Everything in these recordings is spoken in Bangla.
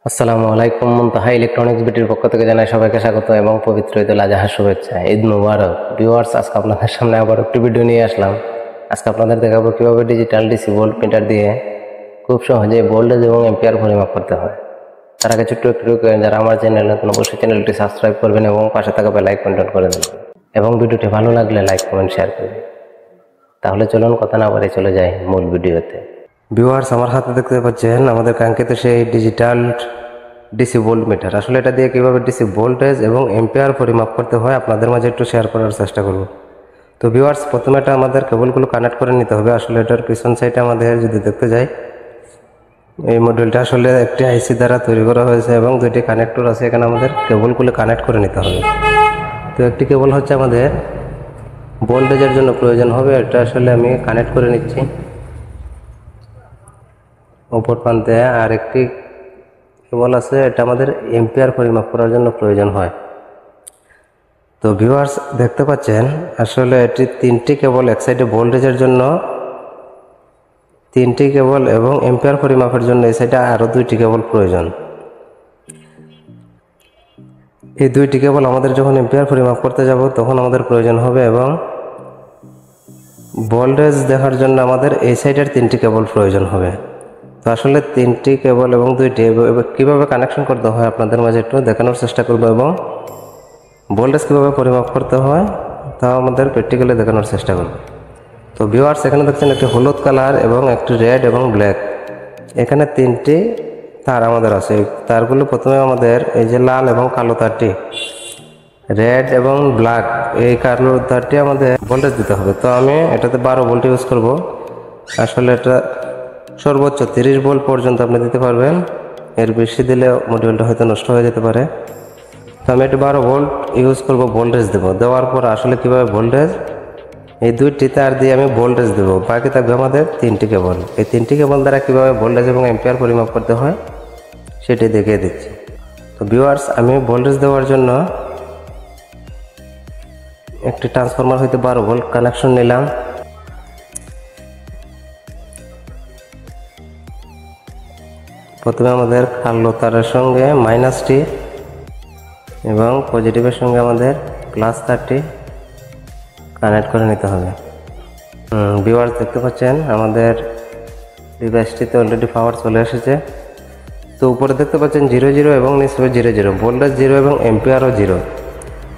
আসসালামু আলাইকুম। মুনতাহা ইলেকট্রনিক্স বিটির পক্ষ থেকে জানাই সবাইকে স্বাগত এবং পবিত্র ঈদুল আজহার শুভেচ্ছা। ঈদ মুবারক ভিউয়ার্স। আজকে আপনাদের সামনে আবার একটি ভিডিও নিয়ে আসলাম। আজকে আপনাদের দেখাবো কিভাবে ডিজিটাল ডিসি ভোল্ট মিটার দিয়ে খুব সহজে ভোল্টেজ এবং এম্পিয়ার পরিমাপ করতে হয়। তার আগে ছোট্ট একটু যারা আমার চ্যানেল নতুন অবশ্যই চ্যানেলটি সাবস্ক্রাইব করবেন এবং পাশে থাকা বেল আইকনটি অন করে দেবেন এবং ভিডিওটি ভালো লাগলে লাইক কমেন্ট শেয়ার করবেন। তাহলে চলুন কথা না বলে চলে যাই মূল ভিডিওতে। ভিউয়ার্স, আমার হাতে দেখতে পাচ্ছেন আমাদের কাঙ্ক্ষিত সেই ডিজিটাল ডিসি ভোল্ট মিটার। আসলে এটা দিয়ে কীভাবে ডিসি ভোল্টেজ এবং এম্পিয়ার পরিমাপ করতে হয় আপনাদের মাঝে একটু শেয়ার করার চেষ্টা করব। তো ভিউয়ার্স, প্রথমে এটা আমাদের কেবলগুলো কানেক্ট করে নিতে হবে। আসলে এটার পিছন সাইডে আমাদের যদি দেখতে যাই, এই মডেলটা আসলে একটি আইসি দ্বারা তৈরি করা হয়েছে এবং দুইটি কানেক্টর আছে। এখানে আমাদের কেবলগুলো কানেক্ট করে নিতে হবে। তো একটি কেবল হচ্ছে আমাদের ভোল্টেজের জন্য প্রয়োজন হবে, এটা আসলে আমি কানেক্ট করে নিচ্ছি উপর প্রান্তে। আর একটি কেবল আছে, এটা আমাদের এম্পিয়ার পরিমাপ করার জন্য প্রয়োজন হয়। তো ভিউয়ার্স, দেখতে পাচ্ছেন আসলে এটি তিনটি কেবল, এক সাইডে ভোল্টেজের জন্য তিনটি কেবল এবং এম্পিয়ার পরিমাপের জন্য এই সাইডে আরও দুইটি কেবল প্রয়োজন। এই দুইটি কেবল আমাদের যখন এম্পিয়ার পরিমাপ করতে যাব তখন আমাদের প্রয়োজন হবে এবং ভোল্টেজ দেখার জন্য আমাদের এই সাইডের তিনটি কেবল প্রয়োজন হবে। তো আসলে তিনটি কেবল এবং দুইটি কীভাবে কানেকশন করতে হয় আপনাদের মাঝে একটু দেখানোর চেষ্টা করব এবং ভোল্টেজ কীভাবে পরিমাপ করতে হয় তাও আমাদের প্র্যাকটিক্যালি দেখানোর চেষ্টা করব। তো ভিউয়ার্স, এখানে দেখছেন একটি হলুদ কালার এবং একটি রেড এবং ব্ল্যাক, এখানে তিনটি তার আমাদের আছে। এই তারগুলো প্রথমে আমাদের এই যে লাল এবং কালো তারটি, রেড এবং ব্ল্যাক, এই কালো তারটি আমাদের ভোল্টেজ দিতে হবে। তো আমি এটাতে 12 ভোল্ট ইউজ করব। আসলে এটা সর্বোচ্চ 30 ভোল্ট পর্যন্ত আপনি দিতে পারবেন, এর বেশি দিলে মডিউলটা হয়তো নষ্ট হয়ে যেতে পারে। তো আমি একটু 12 ভোল্ট ইউজ করব, ভোল্টেজ দেবো। দেওয়ার পর আসলে কীভাবে ভোল্টেজ, এই দুইটি তার দিয়ে আমি ভোল্টেজ দেবো। বাকি থাকবে আমাদের তিনটি কেবল। এই তিনটি কেবল দ্বারা কীভাবে ভোল্টেজ এবং এম্পিয়ার পরিমাপ করতে হয় সেটি দেখিয়ে দিচ্ছি। তো ভিউয়ার্স, আমি ভোল্টেজ দেওয়ার জন্য একটি ট্রান্সফরমার হইতে 12 ভোল্ট কানেকশন নিলাম। প্রথমে আমাদের কালো তারের সঙ্গে মাইনাসটি এবং পজিটিভের সঙ্গে আমাদের প্লাস তারটি কানেক্ট করে নিতে হবে। ভিউয়ার্স, দেখতে পাচ্ছেন আমাদের ডিভাইসটিতে অলরেডি পাওয়ার চলে এসেছে। তো উপরে দেখতে পাচ্ছেন 00 এবং নিচে 00, ভোল্টেজ 0 এবং এম্পিয়ারও 0।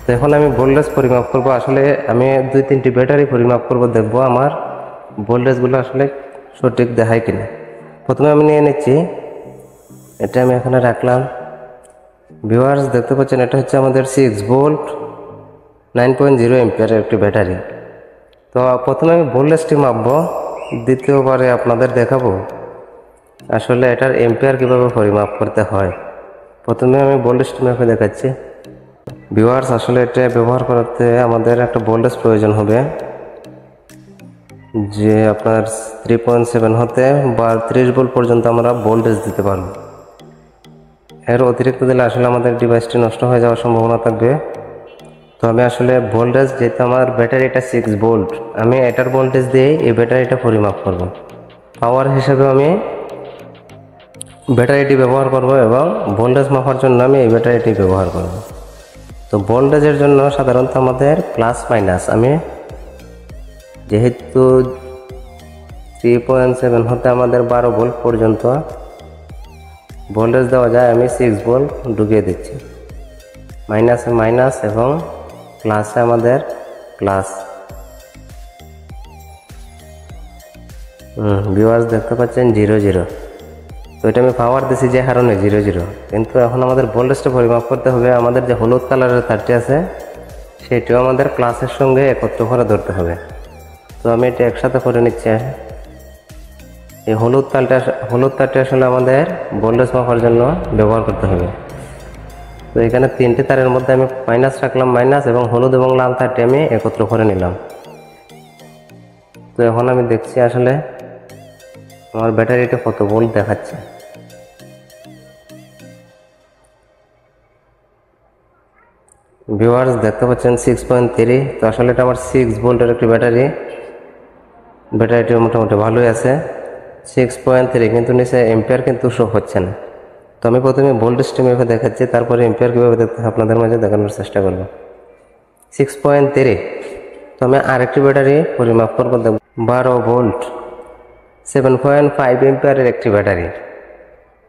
তো এখন আমি ভোল্টেজ পরিমাপ করব। আসলে আমি 2-3টি ব্যাটারি পরিমাপ করব, দেখব আমার ভোল্টেজগুলো আসলে সঠিক দেখায় কিনা। প্রথমে আমি নিয়ে নিচ্ছি, এটা আমি এখানে রাখলাম। ভিউয়ার্স, দেখতে পাচ্ছেন এটা হচ্ছে আমাদের 6 ভোল্ট 9.0 এম্পিয়ারের একটি ব্যাটারি। তো প্রথমে আমি ভোল্টেজটি মাপবো, দ্বিতীয়বারে আপনাদের দেখাবো আসলে এটার এম্পিয়ার কীভাবে পরিমাপ করতে হয়। প্রথমে আমি ভোল্টেজটি মেপে দেখাচ্ছি। ভিউয়ার্স, আসলে এটা ব্যবহার করতে আমাদের একটা ভোল্টেজ প্রয়োজন হবে, যে আপনার 3.7 হতে বা 30 ভোল্ট পর্যন্ত আমরা ভোল্টেজ দিতে পারবো। এর অতিরিক্ত দিলে আসলে আমাদের ডিভাইসটি নষ্ট হয়ে যাওয়ার সম্ভাবনা থাকবে। তো আমি আসলে ভোল্টেজ, যেহেতু আমার ব্যাটারিটা 6 ভোল্ট, আমি এটার ভোল্টেজ দিয়েই এই ব্যাটারিটা পরিমাপ করব। পাওয়ার হিসেবে আমি ব্যাটারিটি ব্যবহার করব এবং ভোল্টেজ মাপার জন্য আমি এই ব্যাটারিটি ব্যবহার করব। তো ভোল্টেজের জন্য সাধারণত আমাদের প্লাস মাইনাস, আমি যেহেতু 3.7 হতে আমাদের 12 ভোল্ট পর্যন্ত ভোল্টেজ দেওয়া যায়, আমি 6 ভোল্ট ঢুকিয়ে দিচ্ছি। মাইনাসে মাইনাস এবং প্লাসে আমাদের প্লাস। ভিউয়ার্স, দেখতে পাচ্ছেন 00। তো এটা আমি পাওয়ার দিছি যে কারণে 00, কিন্তু এখন আমাদের ভোল্টেজটা পরিমাপ করতে হবে। আমাদের যে হলুদ কালারের তারটি আছে সেটিও আমাদের প্লাসের সঙ্গে একত্র করে ধরতে হবে। তো আমি এটা একসাথে করে নিচ্ছি। এই হলুদ তারটি আসলে আমাদের ভোল্টেজ মাপার জন্য ব্যবহার করতে হবে। তো এখানে 3টি তারের মধ্যে আমি মাইনাস রাখলাম, মাইনাস, এবং হলুদ এবং লাল তারটি আমি একত্র করে নিলাম। তো এখন আমি দেখছি আসলে আমার ব্যাটারিটা কত ভোল্ট দেখাচ্ছে। ভিউয়ার্স, দেখতে পাচ্ছেন 6.3। তো আসলে এটা আমার 6 ভোল্টের একটি ব্যাটারি। ব্যাটারিটি মোটামুটি ভালোই আছে, 6.3, কিন্তু নিচে এম্পিয়ার কিন্তু শো হচ্ছে না। তো আমি প্রথমে ভোল্টেজটি মেপে দেখাচ্ছি, তারপরে এম্পিয়ার কীভাবে দেখতে হয় আপনাদের মাঝে দেখানোর চেষ্টা করব। 6.3। তো আমি আরেকটি ব্যাটারি পরিমাপ করবো, দেখব 12 ভোল্ট 7.5 এম্পিয়ারের একটি ব্যাটারি।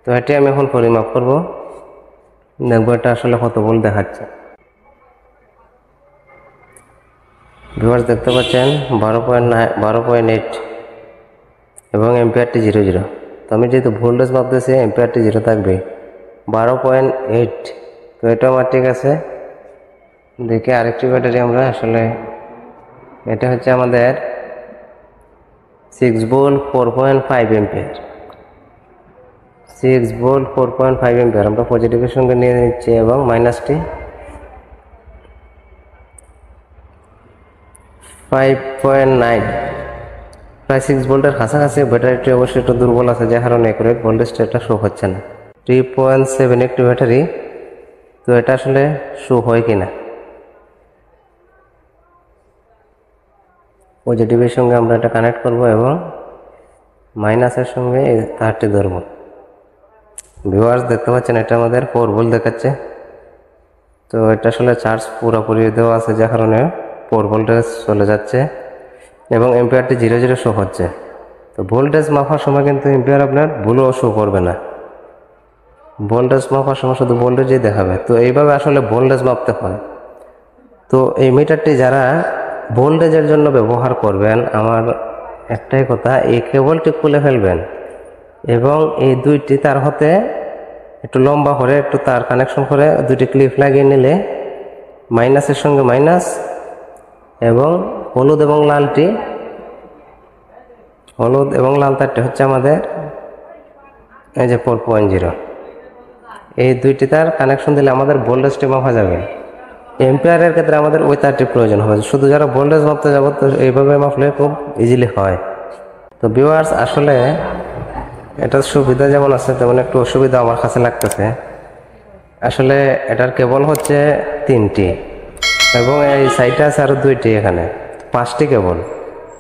তো এটি আমি এখন পরিমাপ করব, দেখবো এটা আসলে কত ভোল্ট দেখাচ্ছে। ভিউয়ার্স দেখতে পাচ্ছেন 12.8 এবং এম্পিয়ারটি 0.0। তো আমি যেহেতু ভোল্টেজ মাপতেছি এম্পিয়ারটি 0 থাকবে, 12.8। তো এটা আমার ঠিক আছে। দেখি আরেকটি ব্যাটারি আমরা আসলে, এটা হচ্ছে আমাদের 6 ভোল্ট 4.5 এম্পিয়ার। 6 ভোল্ট 4.5 এম্পিয়ার আমরা পজিটিভের সঙ্গে নিয়ে নিচ্ছি এবং মাইনাসটি 5.9, প্রায় 6 ভোল্টের কাছাকাছি। ব্যাটারিটি অবশ্যই একটু দুর্বল আছে, যে কারণে একুরেট ভোল্টেজটা এটা শো হচ্ছে না। 3.7 একটি ব্যাটারি। তো এটা আসলে শো হয় কিনা, পজিটিভের সঙ্গে আমরা এটা কানেক্ট করব এবং মাইনাসের সঙ্গে এই তারটি ধরব। ভিউয়ার্স দেখতে পাচ্ছেন এটা আমাদের 4 ভোল্ট দেখাচ্ছে। তো এটা আসলে চার্জ পুরোপুরি দেওয়া আছে, যে কারণে 4 ভোল্টেজ চলে যাচ্ছে এবং এম্পিয়ারটি 0.0 শো হচ্ছে। তো ভোল্টেজ মাপার সময় কিন্তু এম্পিয়ার আপনার ভুলও শো করবে না, ভোল্টেজ মাপার সময় শুধু ভোল্টেজই দেখাবে। তো এইভাবে আসলে ভোল্টেজ মাপতে হয়। তো এই মিটারটি যারা ভোল্টেজের জন্য ব্যবহার করবেন, আমার একটাই কথা, এই কেবলটি খুলে ফেলবেন এবং এই দুইটি তার হতে একটু লম্বা করে একটু তার কানেকশন করে দুইটি ক্লিপ লাগিয়ে নিলে মাইনাসের সঙ্গে মাইনাস এবং হলুদ এবং লাল তারটি হচ্ছে আমাদের এই যে 4.0। এই দুইটি তার কানেকশন দিলে আমাদের ভোল্টেজটি মাপা যাবে। এম্পিয়ারের ক্ষেত্রে আমাদের ওই তারটি প্রয়োজন হবে। শুধু যারা ভোল্টেজ মাপতে যাব তো এইভাবে মাপলে খুব ইজিলি হয়। তো ভিউয়ার্স আসলে এটার সুবিধা যেমন আছে তেমন একটু অসুবিধা আমার কাছে লাগতেছে। আসলে এটার কেবল হচ্ছে 3টি এবং এই সাইডে আছে আরও 2টি, এখানে 5টি কেবল।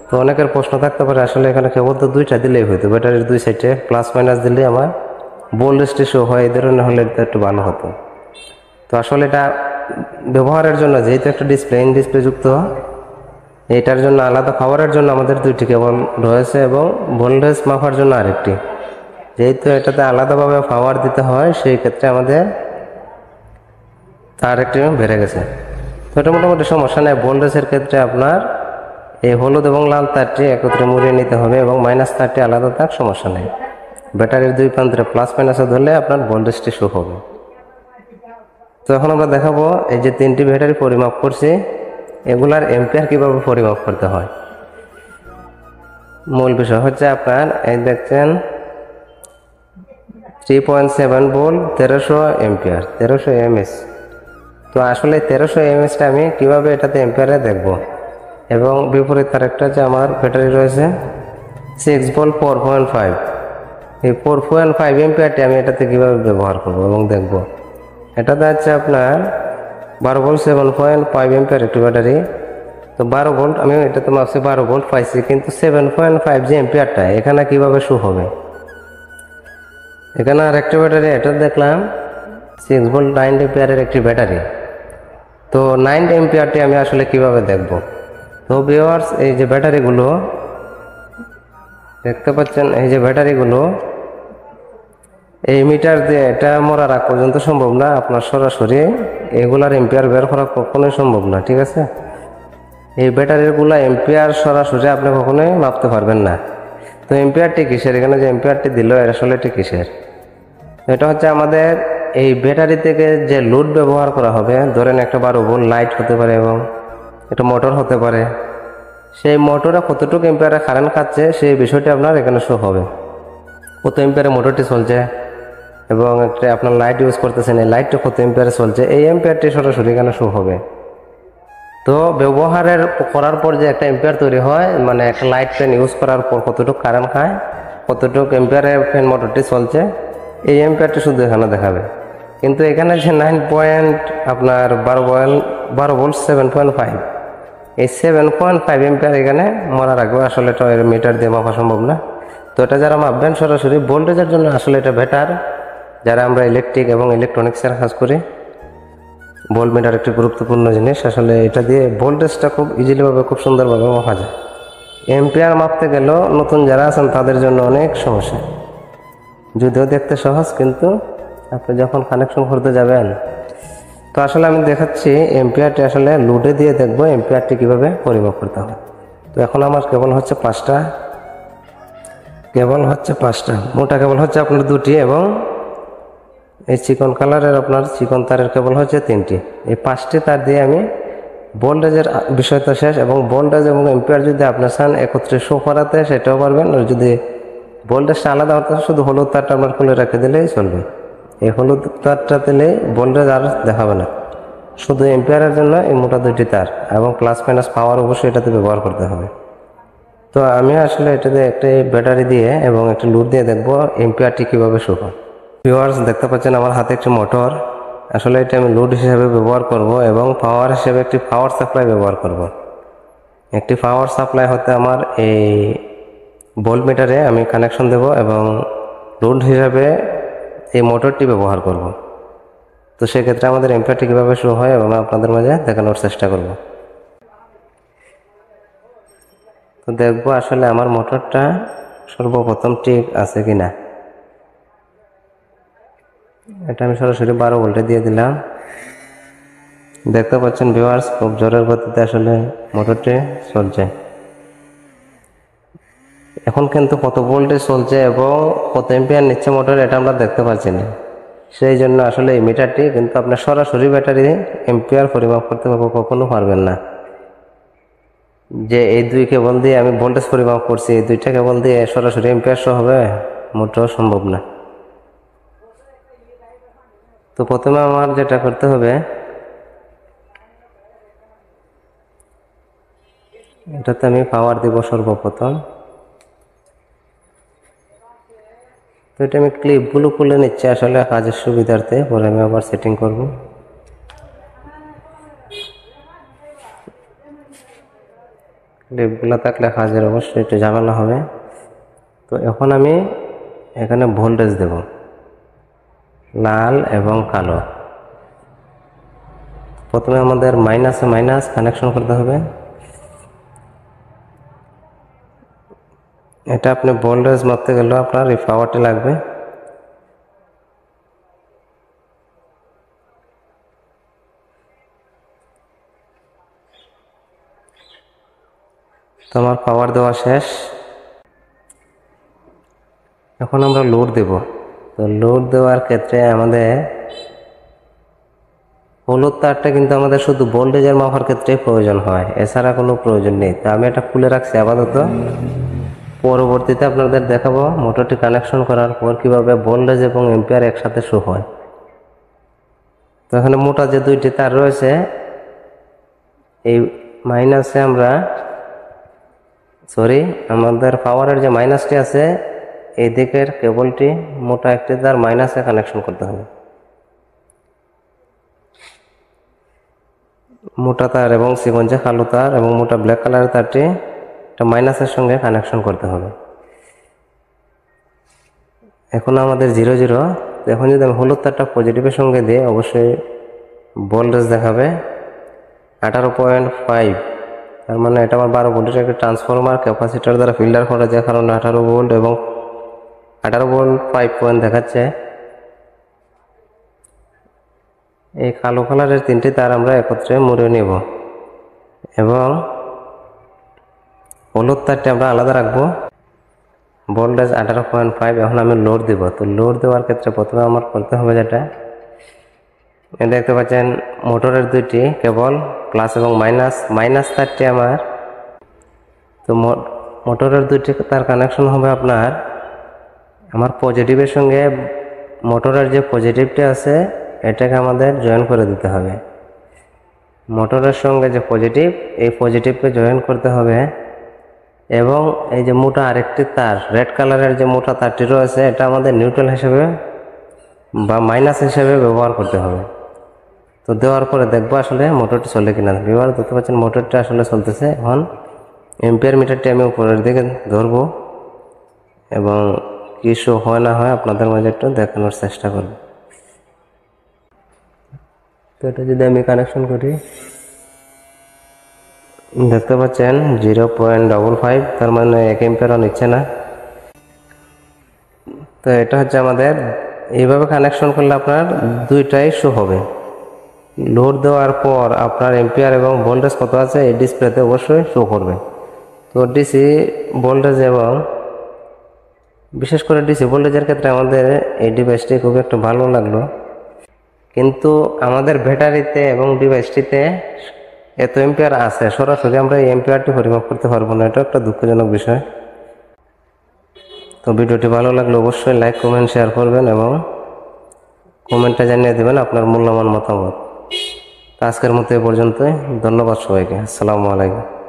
তো অনেকের প্রশ্ন থাকতে পারে আসলে এখানে কেবল তো 2টা দিলেই হইতো, ব্যাটারির 2 সাইডে প্লাস মাইনাস দিলে আমার ভোল্টেজটি শো হয়, এই ধরনের হলে এটা একটু ভালো হতো। তো আসলে এটা ব্যবহারের জন্য যেহেতু একটা ডিসপ্লে যুক্ত, এটার জন্য আলাদা পাওয়ারের জন্য আমাদের 2টি কেবল রয়েছে এবং ভোল্টেজ মাপার জন্য আরেকটি। যেহেতু এটাতে আলাদাভাবে পাওয়ার দিতে হয়, সেই ক্ষেত্রে আমাদের তার একটি বেড়ে গেছে। তো এটা মোটামুটি সমস্যা নেই। ভোল্টেজের ক্ষেত্রে আপনার এই হলুদ এবং লাল তারটি একত্রে মুড়িয়ে নিতে হবে এবং মাইনাস তারটি আলাদা থাক, সমস্যা নেই। ব্যাটারির 2 প্রান্তে প্লাস মাইনাসে ধরলে আপনার ভোল্টেজটি শো হবে। তো এখন আমরা দেখাবো এই যে 3টি ব্যাটারি পরিমাপ করছি, এগুলার এম্পিয়ার কিভাবে পরিমাপ করতে হয়। মূল বিষয় হচ্ছে আপনার এই দেখছেন 3.7 ভোল্ট 1300 এম্পিয়ার 1300 এমএস। তো আসলে 1300 এমএসটা আমি কিভাবে এটাতে এম্পিয়ারে দেখব, এবং বিপরীত আরেকটা যে আমার ব্যাটারি রয়েছে 6 ভোল্ট 4.5, এই 4.5 এম্পিয়ারটি আমি এটাতে কীভাবে ব্যবহার করব এবং দেখব। এটাতে আছে আপনার 12 ভোল্ট 7.5 এম্পিয়ার একটি ব্যাটারি। তো 12 ভোল্ট আমি এটাতে মাপছি 12 ভোল্ট পাইছি, কিন্তু 7.5 যে এম্পিয়ারটা এখানে কিভাবে শো হবে। এখানে আর একটা ব্যাটারি, এটা দেখলাম 6 ভোল্ট 9 এম্পিয়ারের একটি ব্যাটারি। তো 9 এম্পিয়ারটি আমি আসলে কিভাবে দেখব। তো ভিউয়ার্স এই যে ব্যাটারিগুলো দেখতে পাচ্ছেন, এই যে ব্যাটারিগুলো এই মিটার দিয়ে এটা মরার আগ পর্যন্ত সম্ভব না, আপনার সরাসরি এগুলার এম্পিয়ার বের করা কখনোই সম্ভব না, ঠিক আছে। এই ব্যাটারিগুলো এম্পিয়ার সরাসরি আপনি কখনোই মাপতে পারবেন না। তো এম্পিয়ারটি কিসের, এখানে যে এম্পিয়ারটি দিল এর আসলে এটি কিসের। এটা হচ্ছে আমাদের এই ব্যাটারি থেকে যে লোড ব্যবহার করা হবে, ধরেন একটা 12 ভোল্ট লাইট হতে পারে এবং একটা মোটর হতে পারে, সেই মোটরে কতটুকু এম্পিয়ারে কারেন্ট খাচ্ছে সেই বিষয়টি আপনার এখানে শো হবে। কত এম্পিয়ারে মোটরটি চলছে এবং একটা আপনার লাইট ইউজ করতেছেন, এই লাইটটা কত এম্পিয়ারে চলছে, এই এম্পিয়ারটি সরাসরি এখানে শো হবে। তো ব্যবহারের করার পর যে একটা এম্পিয়ার তৈরি হয়, মানে একটা লাইট ফ্যান ইউজ করার পর কতটুকু কারেন্ট খায়, কতটুকু এম্পিয়ারে ফ্যান মোটরটি চলছে, এই এম্পিয়ারটি শুধু এখানে দেখাবে। কিন্তু এখানে যে 12 ভোল্ট 7.5, এই 7.5 এম্পিয়ার এখানে মরা রাখবে। আসলে এটা মিটার দিয়ে মাপা সম্ভব না। তো এটা যারা মাপবেন সরাসরি ভোল্টেজের জন্য আসলে এটা বেটার যারা আমরা ইলেকট্রিক এবং ইলেকট্রনিক্সের কাজ করি, ভোল্ট মিটার একটি গুরুত্বপূর্ণ জিনিস। আসলে এটা দিয়ে ভোল্টেজটা খুব ইজিলিভাবে, খুব সুন্দরভাবে মাপা যায়। এম্পিয়ার মাপতে গেলেও নতুন যারা আছেন তাদের জন্য অনেক সমস্যা, যদিও দেখতে সহজ, কিন্তু আপনি যখন কানেকশন করতে যাবেন, তো আসলে আমি দেখাচ্ছি এম্পিয়ারটি আসলে লোডে দিয়ে দেখবো এম্পিয়ারটি কীভাবে পরিমাপ করতে হবে। তো এখন আমার কেবল হচ্ছে পাঁচটা, মোটা কেবল হচ্ছে আপনার দুটি, এবং এই চিকন কালারের আপনার চিকন তারের কেবল হচ্ছে তিনটি। এই পাঁচটি তার দিয়ে আমি ভোল্টেজের বিষয় তো শেষ, এবং ভোল্টেজ এবং এম্পিয়ার যদি আপনার চান একত্রে শো করাতে সেটাও পারবেন, আর যদি ভোল্টেজটা আলাদা হতে শুধু হলুদ তারটা আপনার খুলে রেখে দিলেই চলবে। এই হলুদ তারটা দিলে ভোল্টেজ আর দেখাবে না, শুধু এম্পিয়ারের জন্য এই মোটা দুটি তার, এবং প্লাস মাইনাস পাওয়ার অবশ্যই এটাতে ব্যবহার করতে হবে। তো আমি আসলে এটাতে একটি ব্যাটারি দিয়ে এবং একটি লোড দিয়ে দেখবো এম্পিয়ারটি কীভাবে শো হয়। ভিউয়ার্স, দেখতে পাচ্ছেন আমার হাতে একটি মোটর। আসলে এটা আমি লোড হিসেবে ব্যবহার করব এবং পাওয়ার হিসেবে একটি পাওয়ার সাপ্লাই ব্যবহার করব। একটি পাওয়ার সাপ্লাই হতে আমার এই ভোল্ট মিটারে আমি কানেকশন দেব এবং লোড হিসাবে এই মোটরটি ব্যবহার করব। তো সেক্ষেত্রে আমাদের এম্পিয়ারটি কীভাবে শো হয় এবং আপনাদের মাঝে দেখানোর চেষ্টা করব। তো দেখব আসলে আমার মোটরটা সর্বপ্রথম ঠিক আছে কিনা। এটা আমি সরাসরি 12 ভোল্টে দিয়ে দিলাম। দেখতে পাচ্ছেন ভিউয়ার্স, খুব জোরের গতিতে আসলে মোটরটি চলছে। এখন কিন্তু কত ভোল্টে চলছে এবং কত এম্পিয়ার নিচ্ছে মোটর এটা আমরা দেখতে পাচ্ছি না। সেই জন্য আসলে এই মিটারটি কিন্তু আপনার সরাসরি ব্যাটারি এম্পিয়ার পরিমাপ করতে কখনো পারবেন না। যে এই দুই কেবল দিয়ে আমি ভোল্টেজ পরিমাপ করছি, এই দুইটা কেবল দিয়ে সরাসরি এম্পিয়ার শো হবে, মোটেও সম্ভব না। তো প্রথমে আমার যেটা করতে হবে, এটাতে আমি পাওয়ার দিব সর্বপ্রথম। তো এটা আমি ক্লিপগুলো খুলে নিচ্ছি আসলে কাজের সুবিধার্থে, পরে আমি আবার সেটিং করব। ক্লিপগুলো থাকলে কাজের অবশ্যই একটু ঝামেলা হবে। তো এখন আমি এখানে ভোল্টেজ দেব, লাল এবং কালো। প্রথমে আমাদের মাইনাসে মাইনাস কানেকশন করতে হবে। এটা আপনি ভোল্টেজ মাপতে গেলেও আপনার এই পাওয়ারটি লাগবে। তো আমার পাওয়ার দেওয়া শেষ। এখন আমরা লোড দেব। তো লোড দেওয়ার ক্ষেত্রে আমাদের হলুদ তারটা কিন্তু আমাদের শুধু ভোল্টেজের মাপার ক্ষেত্রে প্রয়োজন হয়, এছাড়া কোনো প্রয়োজন নেই। তো আমি এটা খুলে রাখছি আপাতত, পরবর্তীতে আপনাদের দেখাবো মোটরটি কানেকশন করার পর কিভাবে ভোল্টেজ এবং এম্পিয়ার একসাথে শো হয়। তো এখানে মোটা যে দুইটি তার রয়েছে, এই মাইনাসে আমাদের পাওয়ারের যে মাইনাসটি আছে, এই দিকের কেবলটি মোটা একটি তার মাইনাসে কানেকশন করতে হবে। মোটা তার এবং চিকন যে কালো তার এবং মোটা ব্ল্যাক কালারের তারটি এটা মাইনাসের সঙ্গে কানেকশন করতে হবে। এখন আমাদের 0 0। এখন যদি আমি হলুদ তারটা পজিটিভের সঙ্গে দিই, অবশ্যই ভোল্টেজ দেখাবে 18.5। তার মানে এটা আমার 12 ভোল্টের একটি ট্রান্সফরমার ক্যাপাসিটার দ্বারা ফিল্টার করা যায়, কারণ 18 ভোল্ট এবং 18 ভোল্ট 5 পয়েন্ট দেখাচ্ছে। এই কালো কালারের তিনটি তার আমরা একত্রে মুড়ে নেব এবং হলুদ তারটি আমরা আলাদা রাখবো। ভোল্টেজ 18.5। এখন আমি লোড দেব। তো লোড দেওয়ার ক্ষেত্রে প্রথমে আমার করতে হবে যেটা, দেখতে পাচ্ছেন মোটরের দুইটি কেবল প্লাস এবং মাইনাস তারটি তো মোটরের দুইটি তার কানেকশন হবে আমার পজিটিভের সঙ্গে। মোটরের যে পজিটিভটি আছে এটাকে আমাদের জয়েন করে দিতে হবে। মোটরের সঙ্গে যে পজিটিভ, এই পজিটিভকে জয়েন করতে হবে এবং এই যে মোটা আরেকটি তার, রেড কালারের যে মোটা তারটি রয়েছে, এটা আমাদের নিউট্রাল হিসেবে বা মাইনাস হিসেবে ব্যবহার করতে হবে। তো দেওয়ার পরে দেখবো আসলে মোটরটি চলে কিনা। ব্যবহার দেখতে পাচ্ছেন মোটরটা আসলে চলতেছে। এখন এম্পিয়ার মিটারটি আমি উপরের দিকে ধরবো এবং কি শো হয় না হয় আপনাদের মাঝে একটু দেখানোর চেষ্টা করব। তো এটা যদি আমি কানেকশন করি, দেখতে পাচ্ছেন 0.55, তার মানে 1 এম্পিয়ারও নিচ্ছে না। তো এটা হচ্ছে আমাদের এইভাবে কানেকশন করলে আপনার দুইটাই শো হবে। লোড দেওয়ার পর আপনার এম্পিয়ার এবং ভোল্টেজ কত আছে এই ডিসপ্লেতে অবশ্যই শো করবে। তো ডিসি ভোল্টেজ এবং বিশেষ করে ডিসি ভোল্টেজের ক্ষেত্রে আমাদের এই ডিভাইসটি খুব একটা ভালো লাগলো, কিন্তু আমাদের ব্যাটারিতে এবং ডিভাইসটিতে এত এম্পিয়ার আছে, সরাসরি আমরা এই এম্পিয়ারটি পরিমাপ করতে পারবো না। এটা একটা দুঃখজনক বিষয়। তো ভিডিওটি ভালো লাগলে অবশ্যই লাইক, কমেন্ট, শেয়ার করবেন এবং কমেন্টে জানিয়ে দেবেন আপনার মূল্যবান মতামত। আজকের মতো এ পর্যন্তই। ধন্যবাদ সবাইকে। আসসালামু আলাইকুম।